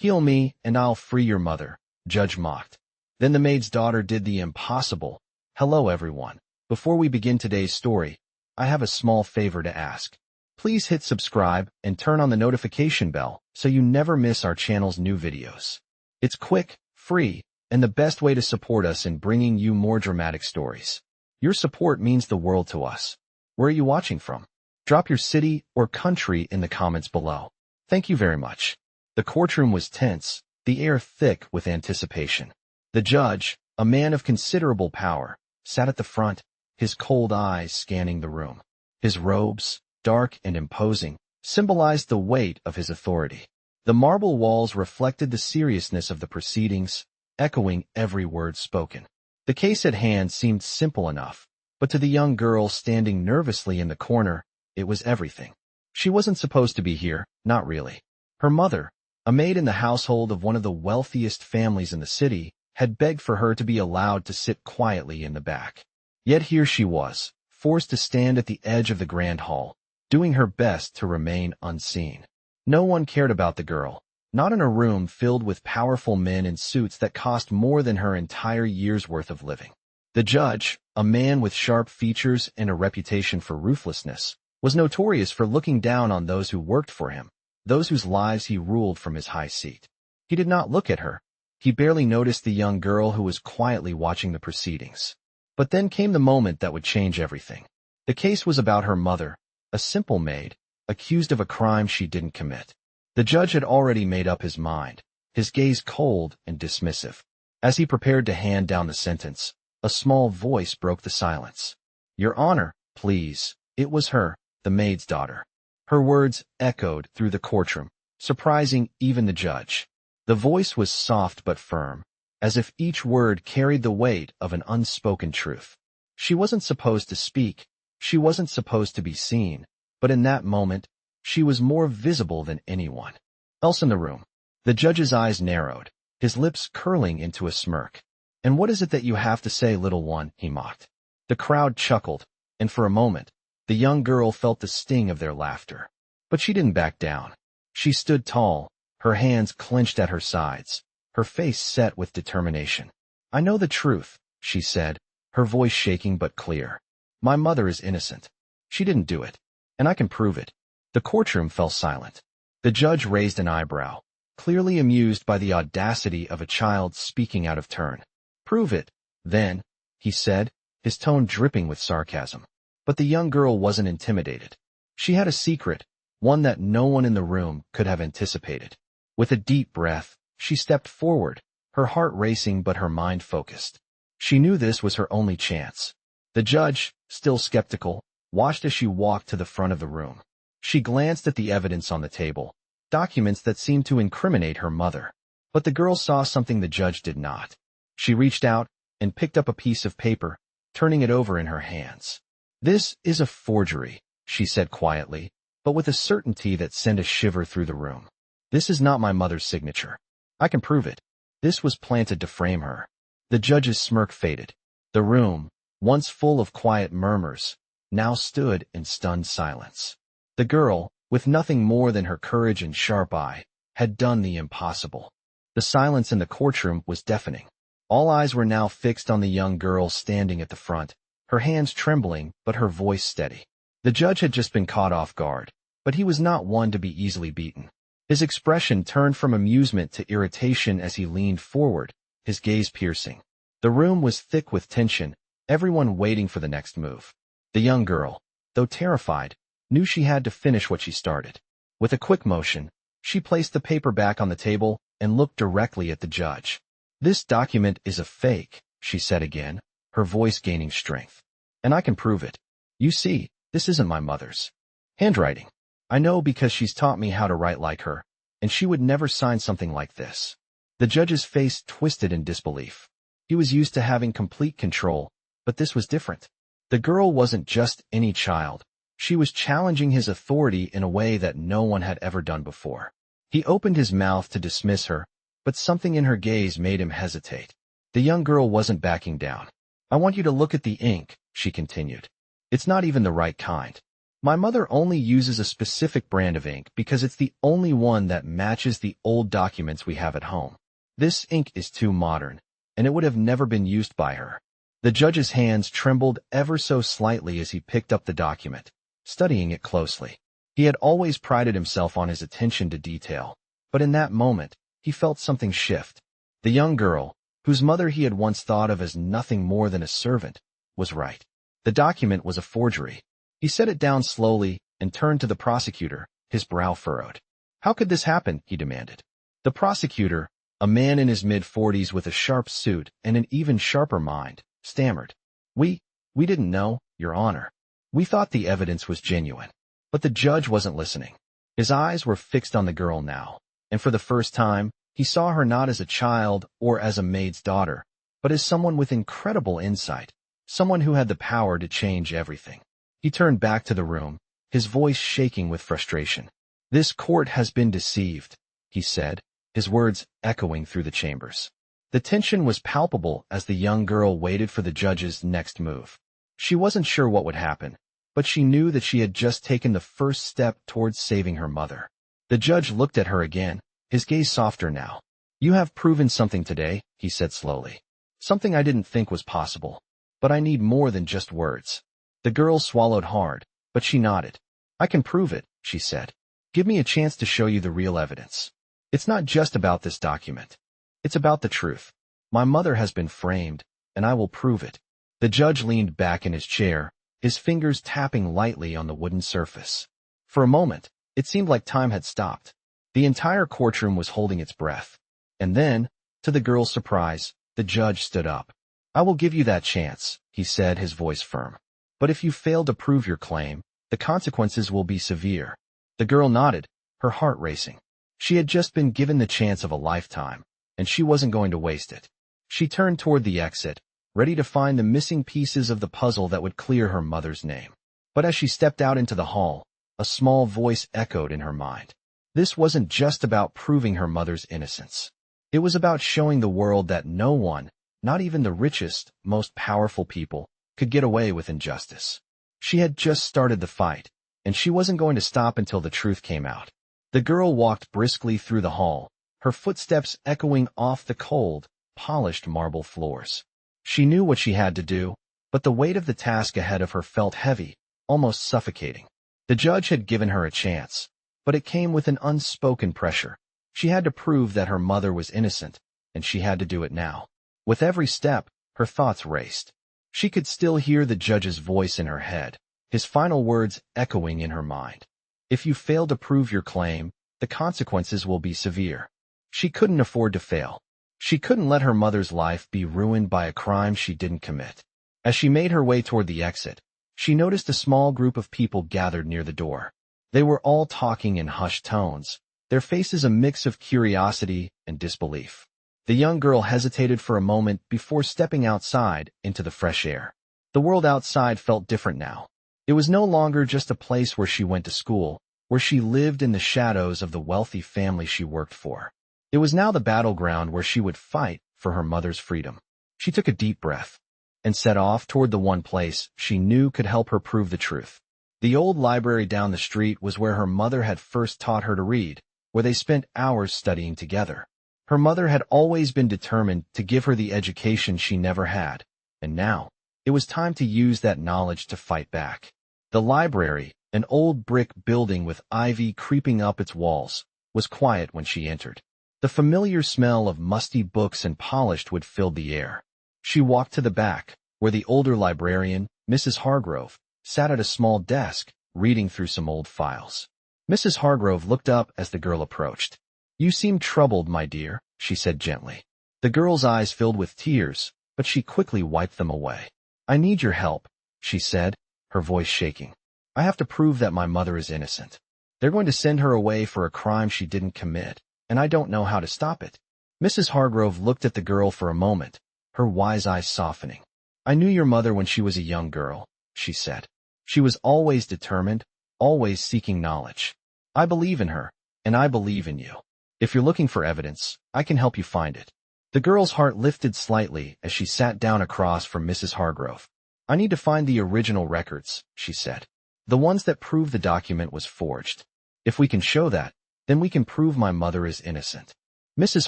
Heal me, and I'll free your mother, Judge mocked. Then the maid's daughter did the impossible. Hello, everyone. Before we begin today's story, I have a small favor to ask. Please hit subscribe and turn on the notification bell so you never miss our channel's new videos. It's quick, free, and the best way to support us in bringing you more dramatic stories. Your support means the world to us. Where are you watching from? Drop your city or country in the comments below. Thank you very much. The courtroom was tense, the air thick with anticipation. The judge, a man of considerable power, sat at the front, his cold eyes scanning the room. His robes, dark and imposing, symbolized the weight of his authority. The marble walls reflected the seriousness of the proceedings, echoing every word spoken. The case at hand seemed simple enough, but to the young girl standing nervously in the corner, it was everything. She wasn't supposed to be here, not really. Her mother, a maid in the household of one of the wealthiest families in the city, had begged for her to be allowed to sit quietly in the back. Yet here she was, forced to stand at the edge of the grand hall, doing her best to remain unseen. No one cared about the girl, not in a room filled with powerful men in suits that cost more than her entire year's worth of living. The judge, a man with sharp features and a reputation for ruthlessness, was notorious for looking down on those who worked for him, those whose lives he ruled from his high seat. He did not look at her. He barely noticed the young girl who was quietly watching the proceedings. But then came the moment that would change everything. The case was about her mother, a simple maid, accused of a crime she didn't commit. The judge had already made up his mind, his gaze cold and dismissive. As he prepared to hand down the sentence, a small voice broke the silence. "Your Honor, please." It was her, the maid's daughter. Her words echoed through the courtroom, surprising even the judge. The voice was soft but firm, as if each word carried the weight of an unspoken truth. She wasn't supposed to speak, she wasn't supposed to be seen, but in that moment, she was more visible than anyone else in the room. The judge's eyes narrowed, his lips curling into a smirk. "And what is it that you have to say, little one?" he mocked. The crowd chuckled, and for a moment, the young girl felt the sting of their laughter. But she didn't back down. She stood tall, her hands clenched at her sides, her face set with determination. "I know the truth," she said, her voice shaking but clear. "My mother is innocent. She didn't do it, and I can prove it." The courtroom fell silent. The judge raised an eyebrow, clearly amused by the audacity of a child speaking out of turn. "Prove it, then," he said, his tone dripping with sarcasm. But the young girl wasn't intimidated. She had a secret, one that no one in the room could have anticipated. With a deep breath, she stepped forward, her heart racing but her mind focused. She knew this was her only chance. The judge, still skeptical, watched as she walked to the front of the room. She glanced at the evidence on the table, documents that seemed to incriminate her mother. But the girl saw something the judge did not. She reached out and picked up a piece of paper, turning it over in her hands. "This is a forgery," she said quietly, but with a certainty that sent a shiver through the room. "This is not my mother's signature. I can prove it. This was planted to frame her." The judge's smirk faded. The room, once full of quiet murmurs, now stood in stunned silence. The girl, with nothing more than her courage and sharp eye, had done the impossible. The silence in the courtroom was deafening. All eyes were now fixed on the young girl standing at the front, her hands trembling but her voice steady. The judge had just been caught off guard, but he was not one to be easily beaten. His expression turned from amusement to irritation as he leaned forward, his gaze piercing. The room was thick with tension, everyone waiting for the next move. The young girl, though terrified, knew she had to finish what she started. With a quick motion, she placed the paper back on the table and looked directly at the judge. "This document is a fake," she said again, her voice gaining strength. "And I can prove it. You see, this isn't my mother's handwriting. I know because she's taught me how to write like her, and she would never sign something like this." The judge's face twisted in disbelief. He was used to having complete control, but this was different. The girl wasn't just any child. She was challenging his authority in a way that no one had ever done before. He opened his mouth to dismiss her, but something in her gaze made him hesitate. The young girl wasn't backing down. "I want you to look at the ink," she continued. "It's not even the right kind. My mother only uses a specific brand of ink because it's the only one that matches the old documents we have at home. This ink is too modern, and it would have never been used by her. The judge's hands trembled ever so slightly as he picked up the document, studying it closely. He had always prided himself on his attention to detail, but in that moment, he felt something shift. The young girl, whose mother he had once thought of as nothing more than a servant, was right. The document was a forgery. He set it down slowly and turned to the prosecutor, his brow furrowed. "How could this happen?" he demanded. The prosecutor, a man in his mid-40s with a sharp suit and an even sharper mind, stammered. We didn't know, Your Honor. We thought the evidence was genuine." But the judge wasn't listening. His eyes were fixed on the girl now, and for the first time, he saw her not as a child or as a maid's daughter, but as someone with incredible insight, someone who had the power to change everything. He turned back to the room, his voice shaking with frustration. "This court has been deceived," he said, his words echoing through the chambers. The tension was palpable as the young girl waited for the judge's next move. She wasn't sure what would happen, but she knew that she had just taken the first step towards saving her mother. The judge looked at her again, his gaze softer now. "You have proven something today," he said slowly. "Something I didn't think was possible. But I need more than just words." The girl swallowed hard, but she nodded. "I can prove it," she said. "Give me a chance to show you the real evidence. It's not just about this document. It's about the truth. My mother has been framed, and I will prove it." The judge leaned back in his chair, his fingers tapping lightly on the wooden surface. For a moment, it seemed like time had stopped. The entire courtroom was holding its breath. And then, to the girl's surprise, the judge stood up. "I will give you that chance," he said, his voice firm. "But if you fail to prove your claim, the consequences will be severe." The girl nodded, her heart racing. She had just been given the chance of a lifetime, and she wasn't going to waste it. She turned toward the exit, ready to find the missing pieces of the puzzle that would clear her mother's name. But as she stepped out into the hall, a small voice echoed in her mind. This wasn't just about proving her mother's innocence. It was about showing the world that no one, not even the richest, most powerful people, could get away with injustice. She had just started the fight, and she wasn't going to stop until the truth came out. The girl walked briskly through the hall, her footsteps echoing off the cold, polished marble floors. She knew what she had to do, but the weight of the task ahead of her felt heavy, almost suffocating. The judge had given her a chance, but it came with an unspoken pressure. She had to prove that her mother was innocent, and she had to do it now. With every step, her thoughts raced. She could still hear the judge's voice in her head, his final words echoing in her mind. "If you fail to prove your claim, the consequences will be severe." She couldn't afford to fail. She couldn't let her mother's life be ruined by a crime she didn't commit. As she made her way toward the exit, she noticed a small group of people gathered near the door. They were all talking in hushed tones, their faces a mix of curiosity and disbelief. The young girl hesitated for a moment before stepping outside into the fresh air. The world outside felt different now. It was no longer just a place where she went to school, where she lived in the shadows of the wealthy family she worked for. It was now the battleground where she would fight for her mother's freedom. She took a deep breath and set off toward the one place she knew could help her prove the truth. The old library down the street was where her mother had first taught her to read, where they spent hours studying together. Her mother had always been determined to give her the education she never had, and now, it was time to use that knowledge to fight back. The library, an old brick building with ivy creeping up its walls, was quiet when she entered. The familiar smell of musty books and polished wood filled the air. She walked to the back, where the older librarian, Mrs. Hargrove, sat at a small desk, reading through some old files. Mrs. Hargrove looked up as the girl approached. "You seem troubled, my dear," she said gently. The girl's eyes filled with tears, but she quickly wiped them away. "I need your help," she said, her voice shaking. "I have to prove that my mother is innocent. They're going to send her away for a crime she didn't commit, and I don't know how to stop it." Mrs. Hargrove looked at the girl for a moment, her wise eyes softening. "I knew your mother when she was a young girl," she said. "She was always determined, always seeking knowledge. I believe in her, and I believe in you. If you're looking for evidence, I can help you find it." The girl's heart lifted slightly as she sat down across from Mrs. Hargrove. "I need to find the original records," she said. The ones that prove the document was forged. If we can show that, then we can prove my mother is innocent. Mrs.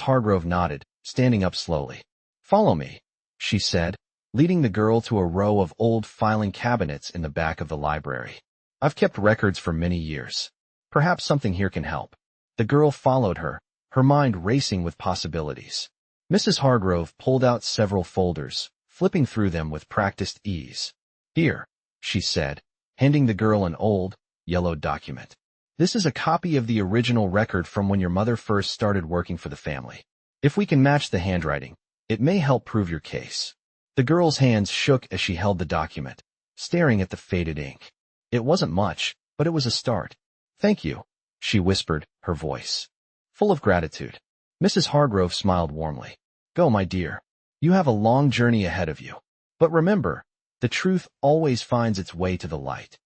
Hargrove nodded, standing up slowly. Follow me, she said, leading the girl to a row of old filing cabinets in the back of the library. I've kept records for many years. Perhaps something here can help. The girl followed her, her mind racing with possibilities. Mrs. Hargrove pulled out several folders, flipping through them with practiced ease. Here, she said, handing the girl an old, yellowed document. This is a copy of the original record from when your mother first started working for the family. If we can match the handwriting, it may help prove your case. The girl's hands shook as she held the document, staring at the faded ink. It wasn't much, but it was a start. Thank you, she whispered, her voice full of gratitude. Mrs. Hargrove smiled warmly. Go, my dear. You have a long journey ahead of you. But remember, the truth always finds its way to the light.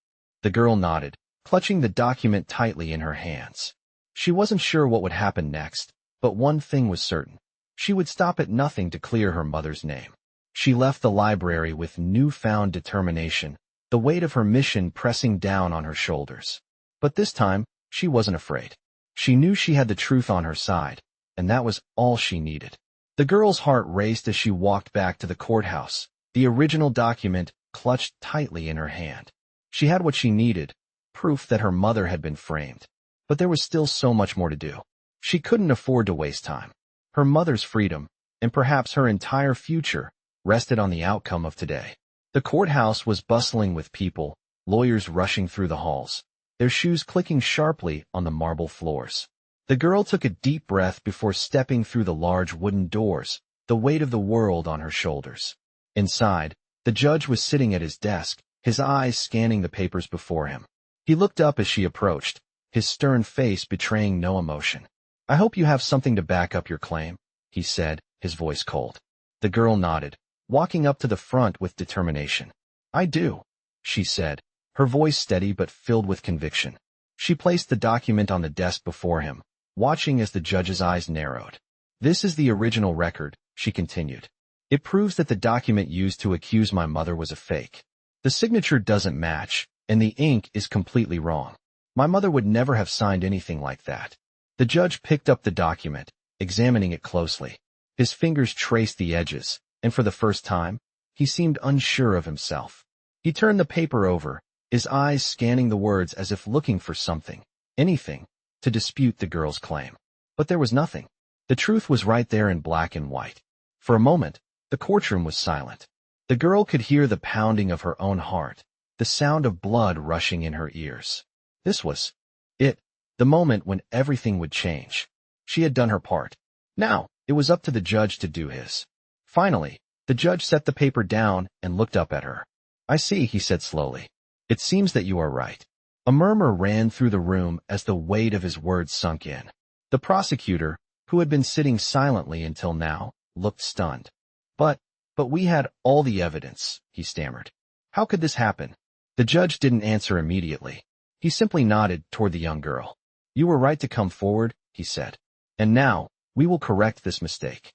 The girl nodded, clutching the document tightly in her hands. She wasn't sure what would happen next, but one thing was certain. She would stop at nothing to clear her mother's name. She left the library with newfound determination, the weight of her mission pressing down on her shoulders. But this time, she wasn't afraid. She knew she had the truth on her side, and that was all she needed. The girl's heart raced as she walked back to the courthouse, the original document clutched tightly in her hand. She had what she needed, proof that her mother had been framed. But there was still so much more to do. She couldn't afford to waste time. Her mother's freedom, and perhaps her entire future, rested on the outcome of today. The courthouse was bustling with people, lawyers rushing through the halls, their shoes clicking sharply on the marble floors. The girl took a deep breath before stepping through the large wooden doors, the weight of the world on her shoulders. Inside, the judge was sitting at his desk, his eyes scanning the papers before him. He looked up as she approached, his stern face betraying no emotion. I hope you have something to back up your claim, he said, his voice cold. The girl nodded, walking up to the front with determination. I do, she said, her voice steady but filled with conviction. She placed the document on the desk before him, watching as the judge's eyes narrowed. This is the original record, she continued. It proves that the document used to accuse my mother was a fake. The signature doesn't match, and the ink is completely wrong. My mother would never have signed anything like that. The judge picked up the document, examining it closely. His fingers traced the edges, and for the first time, he seemed unsure of himself. He turned the paper over, his eyes scanning the words as if looking for something, anything, to dispute the girl's claim. But there was nothing. The truth was right there in black and white. For a moment, the courtroom was silent. The girl could hear the pounding of her own heart, the sound of blood rushing in her ears. This was it, the moment when everything would change. She had done her part. Now, it was up to the judge to do his. Finally, the judge set the paper down and looked up at her. I see, he said slowly. It seems that you are right. A murmur ran through the room as the weight of his words sunk in. The prosecutor, who had been sitting silently until now, looked stunned. But we had all the evidence, he stammered. How could this happen? The judge didn't answer immediately. He simply nodded toward the young girl. You were right to come forward, he said. And now, we will correct this mistake.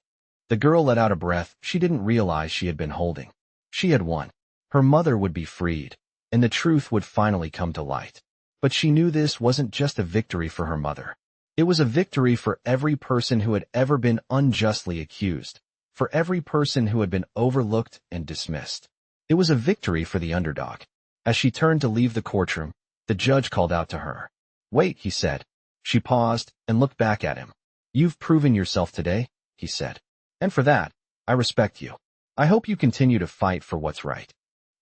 The girl let out a breath she didn't realize she had been holding. She had won. Her mother would be freed, and the truth would finally come to light. But she knew this wasn't just a victory for her mother. It was a victory for every person who had ever been unjustly accused, for every person who had been overlooked and dismissed. It was a victory for the underdog. As she turned to leave the courtroom, the judge called out to her. Wait, he said. She paused and looked back at him. You've proven yourself today, he said. And for that, I respect you. I hope you continue to fight for what's right.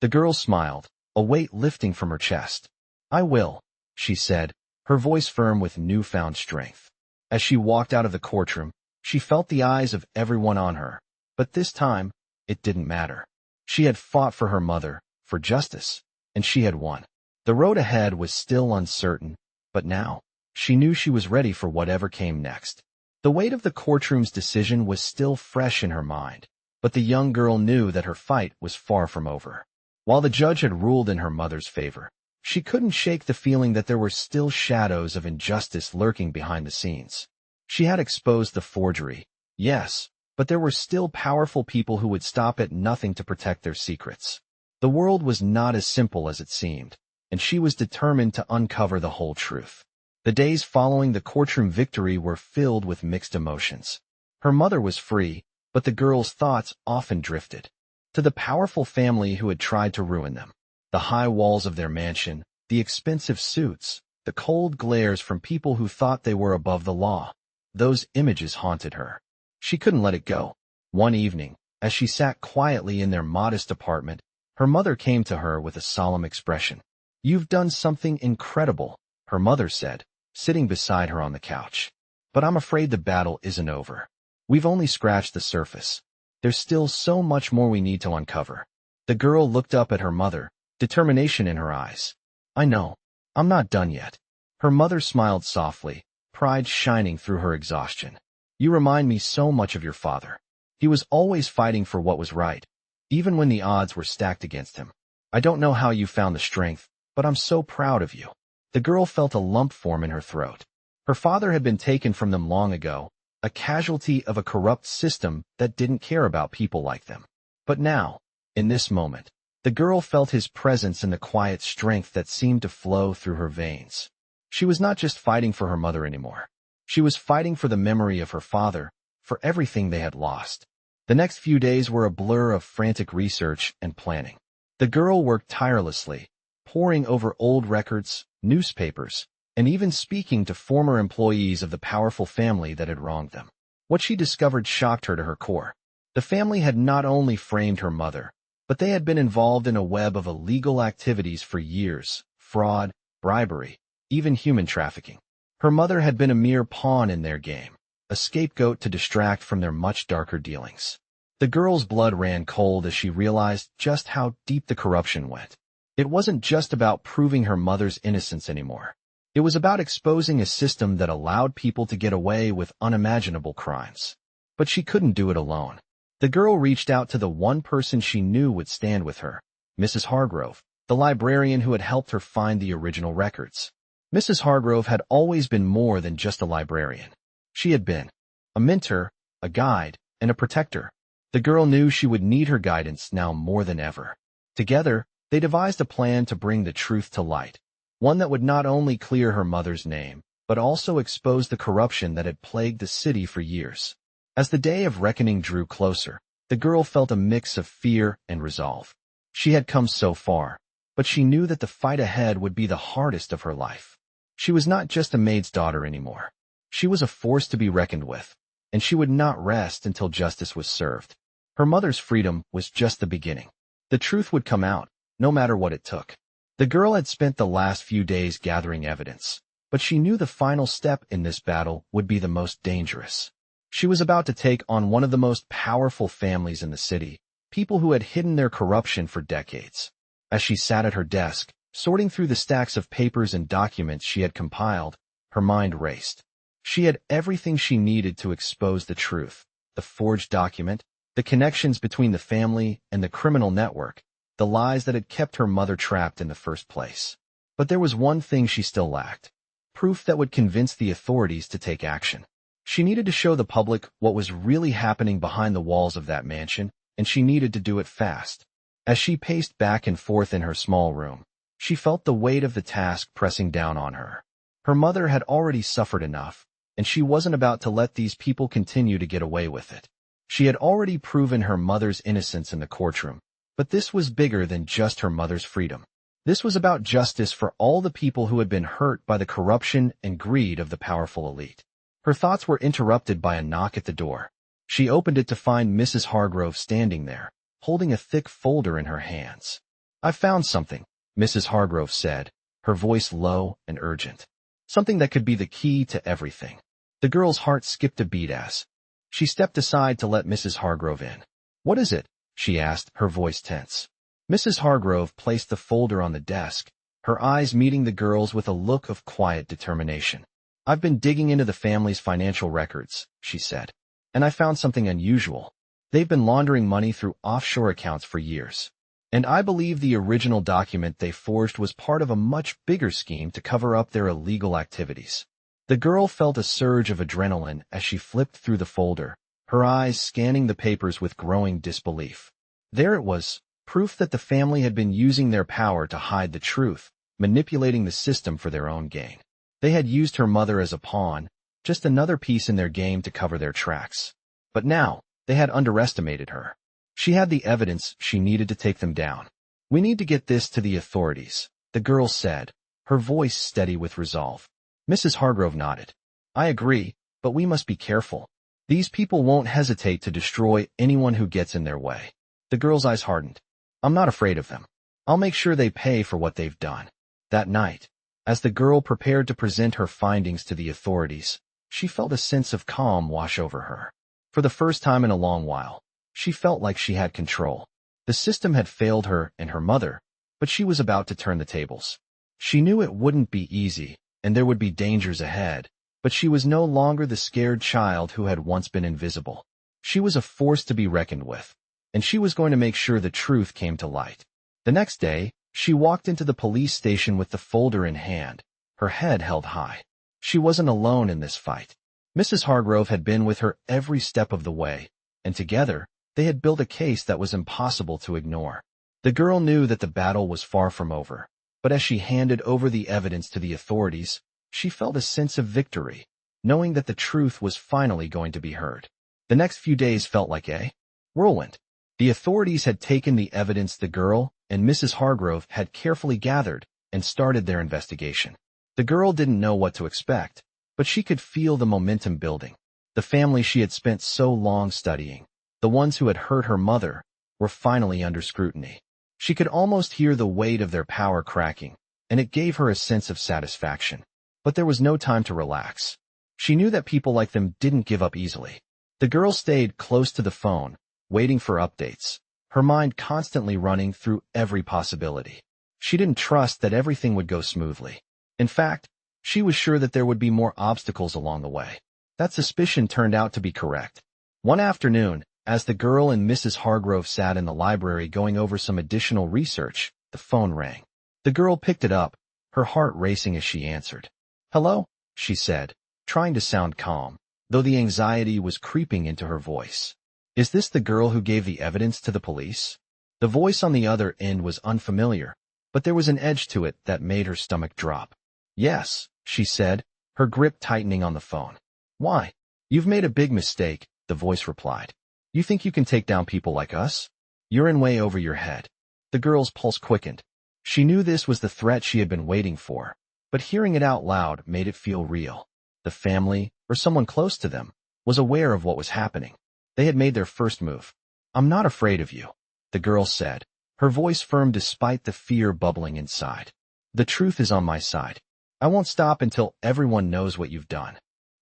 The girl smiled, a weight lifting from her chest. I will, she said, her voice firm with newfound strength. As she walked out of the courtroom, she felt the eyes of everyone on her. But this time, it didn't matter. She had fought for her mother, for justice, and she had won. The road ahead was still uncertain, but now, she knew she was ready for whatever came next. The weight of the courtroom's decision was still fresh in her mind, but the young girl knew that her fight was far from over. While the judge had ruled in her mother's favor, she couldn't shake the feeling that there were still shadows of injustice lurking behind the scenes. She had exposed the forgery, yes, but there were still powerful people who would stop at nothing to protect their secrets. The world was not as simple as it seemed, and she was determined to uncover the whole truth. The days following the courtroom victory were filled with mixed emotions. Her mother was free, but the girl's thoughts often drifted to the powerful family who had tried to ruin them. The high walls of their mansion, the expensive suits, the cold glares from people who thought they were above the law. Those images haunted her. She couldn't let it go. One evening, as she sat quietly in their modest apartment, her mother came to her with a solemn expression. "You've done something incredible," her mother said, sitting beside her on the couch. "But I'm afraid the battle isn't over. We've only scratched the surface. There's still so much more we need to uncover." The girl looked up at her mother, determination in her eyes. "I know. I'm not done yet." Her mother smiled softly, pride shining through her exhaustion. "You remind me so much of your father. He was always fighting for what was right, even when the odds were stacked against him. I don't know how you found the strength, but I'm so proud of you." The girl felt a lump form in her throat. Her father had been taken from them long ago, a casualty of a corrupt system that didn't care about people like them. But now, in this moment, the girl felt his presence and the quiet strength that seemed to flow through her veins. She was not just fighting for her mother anymore. She was fighting for the memory of her father, for everything they had lost. The next few days were a blur of frantic research and planning. The girl worked tirelessly, poring over old records, newspapers, and even speaking to former employees of the powerful family that had wronged them. What she discovered shocked her to her core. The family had not only framed her mother, but they had been involved in a web of illegal activities for years: fraud, bribery, even human trafficking. Her mother had been a mere pawn in their game, a scapegoat to distract from their much darker dealings. The girl's blood ran cold as she realized just how deep the corruption went. It wasn't just about proving her mother's innocence anymore. It was about exposing a system that allowed people to get away with unimaginable crimes. But she couldn't do it alone. The girl reached out to the one person she knew would stand with her, Mrs. Hargrove, the librarian who had helped her find the original records. Mrs. Hargrove had always been more than just a librarian. She had been a mentor, a guide, and a protector. The girl knew she would need her guidance now more than ever. Together, they devised a plan to bring the truth to light, one that would not only clear her mother's name, but also expose the corruption that had plagued the city for years. As the day of reckoning drew closer, the girl felt a mix of fear and resolve. She had come so far, but she knew that the fight ahead would be the hardest of her life. She was not just a maid's daughter anymore. She was a force to be reckoned with, and she would not rest until justice was served. Her mother's freedom was just the beginning. The truth would come out, no matter what it took. The girl had spent the last few days gathering evidence, but she knew the final step in this battle would be the most dangerous. She was about to take on one of the most powerful families in the city, people who had hidden their corruption for decades. As she sat at her desk, sorting through the stacks of papers and documents she had compiled, her mind raced. She had everything she needed to expose the truth: the forged document, the connections between the family and the criminal network, the lies that had kept her mother trapped in the first place. But there was one thing she still lacked: proof that would convince the authorities to take action. She needed to show the public what was really happening behind the walls of that mansion, and she needed to do it fast. As she paced back and forth in her small room, she felt the weight of the task pressing down on her. Her mother had already suffered enough, and she wasn't about to let these people continue to get away with it. She had already proven her mother's innocence in the courtroom, but this was bigger than just her mother's freedom. This was about justice for all the people who had been hurt by the corruption and greed of the powerful elite. Her thoughts were interrupted by a knock at the door. She opened it to find Mrs. Hargrove standing there, holding a thick folder in her hands. "I found something," Mrs. Hargrove said, her voice low and urgent. Something that could be the key to everything. The girl's heart skipped a beat as she stepped aside to let Mrs. Hargrove in. "What is it?" she asked, her voice tense. Mrs. Hargrove placed the folder on the desk, her eyes meeting the girl's with a look of quiet determination. "I've been digging into the family's financial records," she said, "and I found something unusual. They've been laundering money through offshore accounts for years. And I believe the original document they forged was part of a much bigger scheme to cover up their illegal activities." The girl felt a surge of adrenaline as she flipped through the folder, her eyes scanning the papers with growing disbelief. There it was, proof that the family had been using their power to hide the truth, manipulating the system for their own gain. They had used her mother as a pawn, just another piece in their game to cover their tracks. But now, they had underestimated her. She had the evidence she needed to take them down. "We need to get this to the authorities," the girl said, her voice steady with resolve. Mrs. Hargrove nodded. "I agree, but we must be careful. These people won't hesitate to destroy anyone who gets in their way." The girl's eyes hardened. "I'm not afraid of them. I'll make sure they pay for what they've done." That night, as the girl prepared to present her findings to the authorities, she felt a sense of calm wash over her. For the first time in a long while, she felt like she had control. The system had failed her and her mother, but she was about to turn the tables. She knew it wouldn't be easy, and there would be dangers ahead, but she was no longer the scared child who had once been invisible. She was a force to be reckoned with, and she was going to make sure the truth came to light. The next day, she walked into the police station with the folder in hand, her head held high. She wasn't alone in this fight. Mrs. Hargrove had been with her every step of the way, and together, they had built a case that was impossible to ignore. The girl knew that the battle was far from over, but as she handed over the evidence to the authorities, she felt a sense of victory, knowing that the truth was finally going to be heard. The next few days felt like a whirlwind. The authorities had taken the evidence the girl and Mrs. Hargrove had carefully gathered and started their investigation. The girl didn't know what to expect, but she could feel the momentum building. The family she had spent so long studying, the ones who had hurt her mother, were finally under scrutiny. She could almost hear the weight of their power cracking, and it gave her a sense of satisfaction. But there was no time to relax. She knew that people like them didn't give up easily. The girl stayed close to the phone, waiting for updates, her mind constantly running through every possibility. She didn't trust that everything would go smoothly. In fact, she was sure that there would be more obstacles along the way. That suspicion turned out to be correct. One afternoon, as the girl and Mrs. Hargrove sat in the library going over some additional research, the phone rang. The girl picked it up, her heart racing as she answered. "Hello?" she said, trying to sound calm, though the anxiety was creeping into her voice. "Is this the girl who gave the evidence to the police?" The voice on the other end was unfamiliar, but there was an edge to it that made her stomach drop. "Yes," she said, her grip tightening on the phone. "Why? You've made a big mistake," the voice replied. "You think you can take down people like us? You're in way over your head." The girl's pulse quickened. She knew this was the threat she had been waiting for, but hearing it out loud made it feel real. The family, or someone close to them, was aware of what was happening. They had made their first move. "I'm not afraid of you," the girl said, her voice firm despite the fear bubbling inside. "The truth is on my side. I won't stop until everyone knows what you've done."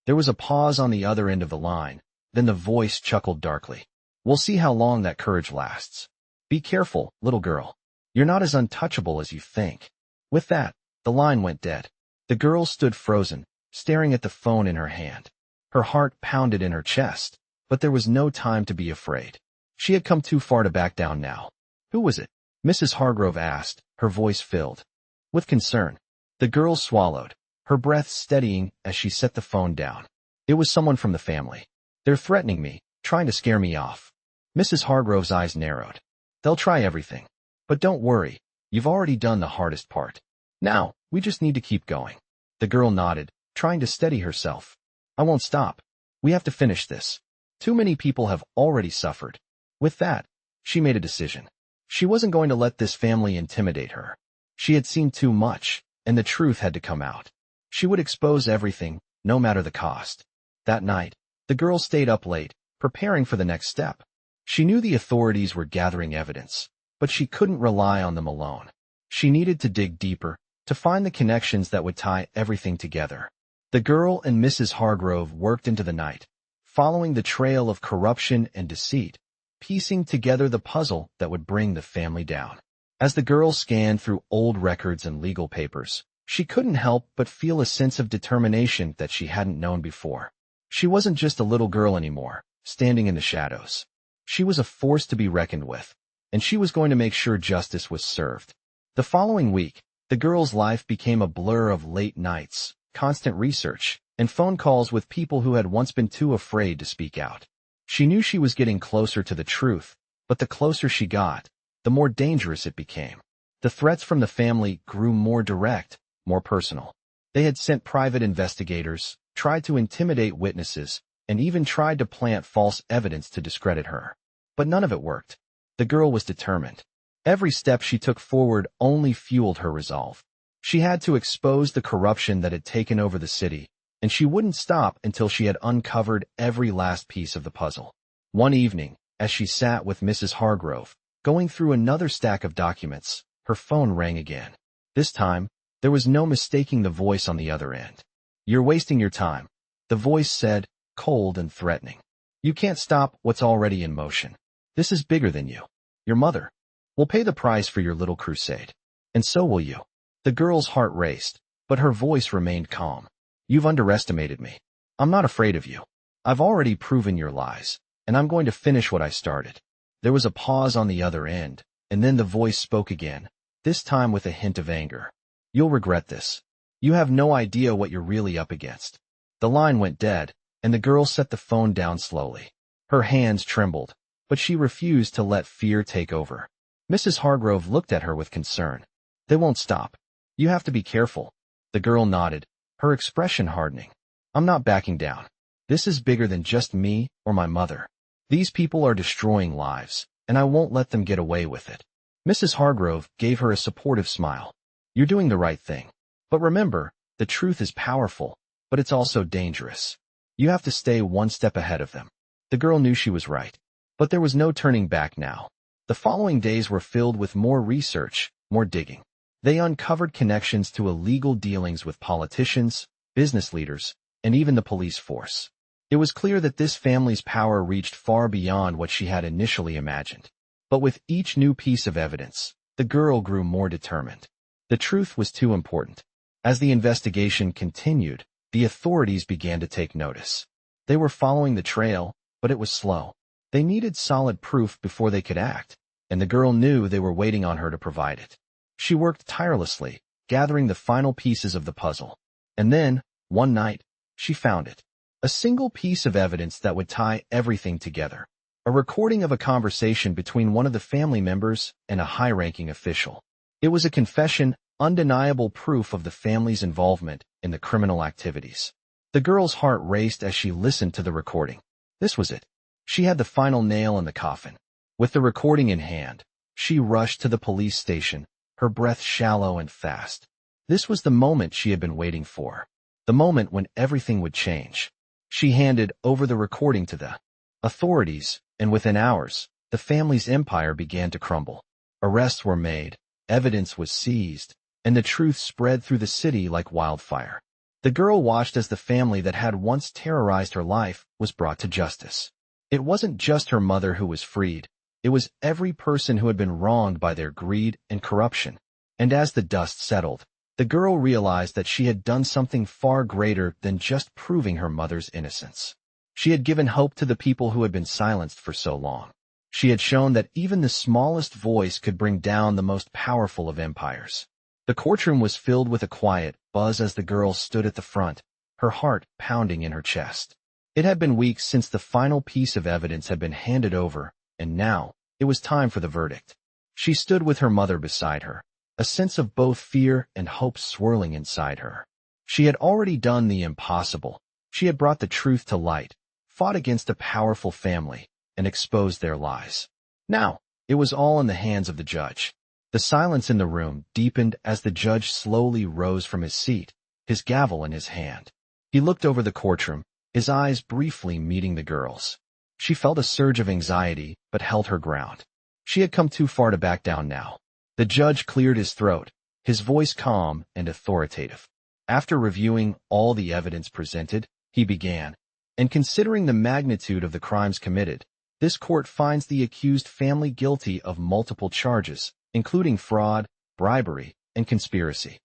There was a pause on the other end of the line, then the voice chuckled darkly. "We'll see how long that courage lasts. Be careful, little girl. You're not as untouchable as you think." With that, the line went dead. The girl stood frozen, staring at the phone in her hand. Her heart pounded in her chest, but there was no time to be afraid. She had come too far to back down now. "Who was it?" Mrs. Hargrove asked, her voice filled with concern. The girl swallowed, her breath steadying as she set the phone down. "It was someone from the family. They're threatening me, trying to scare me off." Mrs. Hargrove's eyes narrowed. "They'll try everything. But don't worry, you've already done the hardest part. Now, we just need to keep going." The girl nodded, trying to steady herself. "I won't stop. We have to finish this. Too many people have already suffered." With that, she made a decision. She wasn't going to let this family intimidate her. She had seen too much, and the truth had to come out. She would expose everything, no matter the cost. That night, the girl stayed up late, preparing for the next step. She knew the authorities were gathering evidence, but she couldn't rely on them alone. She needed to dig deeper, to find the connections that would tie everything together. The girl and Mrs. Hargrove worked into the night, following the trail of corruption and deceit, piecing together the puzzle that would bring the family down. As the girl scanned through old records and legal papers, she couldn't help but feel a sense of determination that she hadn't known before. She wasn't just a little girl anymore, standing in the shadows. She was a force to be reckoned with, and she was going to make sure justice was served. The following week, the girl's life became a blur of late nights, constant research, and phone calls with people who had once been too afraid to speak out. She knew she was getting closer to the truth, but the closer she got, the more dangerous it became. The threats from the family grew more direct, more personal. They had sent private investigators, tried to intimidate witnesses, and even tried to plant false evidence to discredit her. But none of it worked. The girl was determined. Every step she took forward only fueled her resolve. She had to expose the corruption that had taken over the city, and she wouldn't stop until she had uncovered every last piece of the puzzle. One evening, as she sat with Mrs. Hargrove, going through another stack of documents, her phone rang again. This time, there was no mistaking the voice on the other end. "You're wasting your time," the voice said, cold and threatening. "You can't stop what's already in motion. This is bigger than you. Your mother will pay the price for your little crusade. And so will you." The girl's heart raced, but her voice remained calm. "You've underestimated me. I'm not afraid of you. I've already proven your lies, and I'm going to finish what I started." There was a pause on the other end, and then the voice spoke again, this time with a hint of anger. "You'll regret this. You have no idea what you're really up against." The line went dead, and the girl set the phone down slowly. Her hands trembled, but she refused to let fear take over. Mrs. Hargrove looked at her with concern. "They won't stop. You have to be careful." The girl nodded, her expression hardening. "I'm not backing down. This is bigger than just me or my mother. These people are destroying lives, and I won't let them get away with it." Mrs. Hargrove gave her a supportive smile. "You're doing the right thing. But remember, the truth is powerful, but it's also dangerous. You have to stay one step ahead of them." The girl knew she was right, but there was no turning back now. The following days were filled with more research, more digging. They uncovered connections to illegal dealings with politicians, business leaders, and even the police force. It was clear that this family's power reached far beyond what she had initially imagined. But with each new piece of evidence, the girl grew more determined. The truth was too important. As the investigation continued, the authorities began to take notice. They were following the trail, but it was slow. They needed solid proof before they could act, and the girl knew they were waiting on her to provide it. She worked tirelessly, gathering the final pieces of the puzzle. And then, one night, she found it. A single piece of evidence that would tie everything together. A recording of a conversation between one of the family members and a high-ranking official. It was a confession, undeniable proof of the family's involvement in the criminal activities. The girl's heart raced as she listened to the recording. This was it. She had the final nail in the coffin. With the recording in hand, she rushed to the police station, her breath shallow and fast. This was the moment she had been waiting for. The moment when everything would change. She handed over the recording to the authorities, and within hours, the family's empire began to crumble. Arrests were made, evidence was seized, and the truth spread through the city like wildfire. The girl watched as the family that had once terrorized her life was brought to justice. It wasn't just her mother who was freed. It was every person who had been wronged by their greed and corruption. And as the dust settled, the girl realized that she had done something far greater than just proving her mother's innocence. She had given hope to the people who had been silenced for so long. She had shown that even the smallest voice could bring down the most powerful of empires. The courtroom was filled with a quiet buzz as the girl stood at the front, her heart pounding in her chest. It had been weeks since the final piece of evidence had been handed over, and now it was time for the verdict. She stood with her mother beside her, a sense of both fear and hope swirling inside her. She had already done the impossible. She had brought the truth to light, fought against a powerful family, and exposed their lies. Now, it was all in the hands of the judge. The silence in the room deepened as the judge slowly rose from his seat, his gavel in his hand. He looked over the courtroom, his eyes briefly meeting the girl's. She felt a surge of anxiety, but held her ground. She had come too far to back down now. The judge cleared his throat, his voice calm and authoritative. After reviewing all the evidence presented, he began. And considering the magnitude of the crimes committed, this court finds the accused family guilty of multiple charges, including fraud, bribery, and conspiracy.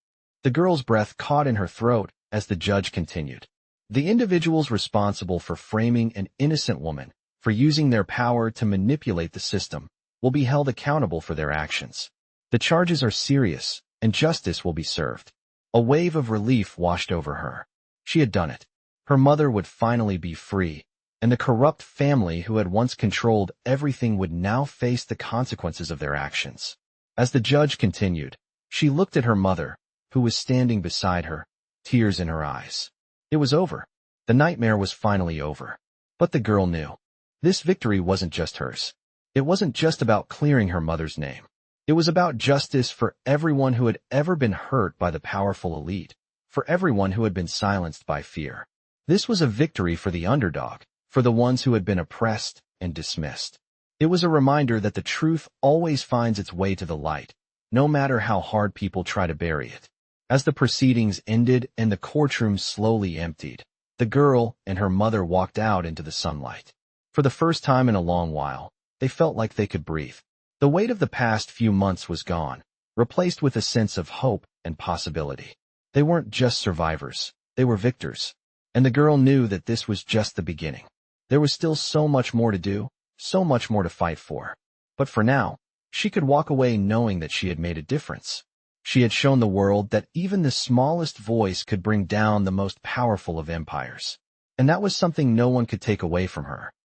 The girl's breath caught in her throat as the judge continued. The individuals responsible for framing an innocent woman, for using their power to manipulate the system, will be held accountable for their actions. The charges are serious, and justice will be served. A wave of relief washed over her. She had done it. Her mother would finally be free, and the corrupt family who had once controlled everything would now face the consequences of their actions. As the judge continued, she looked at her mother, who was standing beside her, tears in her eyes. It was over. The nightmare was finally over. But the girl knew. This victory wasn't just hers. It wasn't just about clearing her mother's name. It was about justice for everyone who had ever been hurt by the powerful elite, for everyone who had been silenced by fear. This was a victory for the underdog, for the ones who had been oppressed and dismissed. It was a reminder that the truth always finds its way to the light, no matter how hard people try to bury it. As the proceedings ended and the courtroom slowly emptied, the girl and her mother walked out into the sunlight. For the first time in a long while, they felt like they could breathe. The weight of the past few months was gone, replaced with a sense of hope and possibility. They weren't just survivors, they were victors. And the girl knew that this was just the beginning. There was still so much more to do, so much more to fight for. But for now, she could walk away knowing that she had made a difference. She had shown the world that even the smallest voice could bring down the most powerful of empires. And that was something no one could take away from her.